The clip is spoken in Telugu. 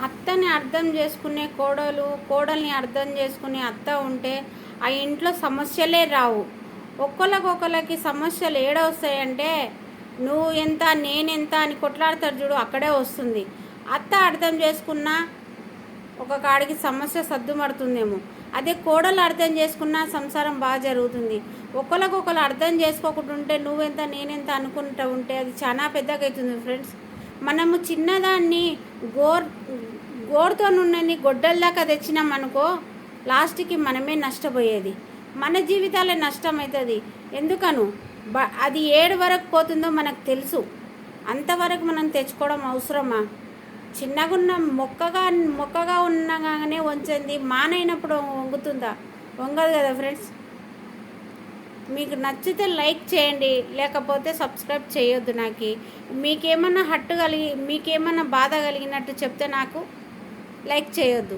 అత్తని అర్థం చేసుకునే కోడలు, కోడల్ని అర్థం చేసుకునే అత్త ఉంటే ఆ ఇంట్లో సమస్యలే రావు. ఒకళ్ళకి సమస్యలు ఏడొస్తాయంటే నువ్వు ఎంత నేనెంత అని కొట్లాడతారు చూడు, అక్కడే వస్తుంది. అత్త అర్థం చేసుకున్నా ఒక కాడికి సమస్య సర్దుమడుతుందేమో. అదే కోడలు అర్థం చేసుకున్నా సంసారం బాగా జరుగుతుంది. ఒకళ్ళకొకరు అర్థం చేసుకోకుండా ఉంటే నువ్వెంత నేనెంత అనుకుంటూ ఉంటే అది చాలా పెద్దగా అవుతుంది ఫ్రెండ్స్. మనము చిన్నదాన్ని గోరుతో నుండి గొడ్డల దాకా తెచ్చినాం అనుకో, లాస్ట్కి మనమే నష్టపోయేది, మన జీవితాలే నష్టమవుతుంది. ఎందుకను అది ఏడు వరకు పోతుందో మనకు తెలుసు. అంతవరకు మనం తెచ్చుకోవడం అవసరమా? చిన్నగున్న మొక్కగా ఉండగానే వంచింది మానైనప్పుడు వంగుతుందా? వంగదు కదా ఫ్రెండ్స్. మీకు నచ్చితే లైక్ చేయండి, లేకపోతే సబ్స్క్రైబ్ చేయొద్దు. నాకు మీకేమన్నా మీకేమన్నా బాధ కలిగినట్టు చెప్తే నాకు లైక్ చేయొద్దు.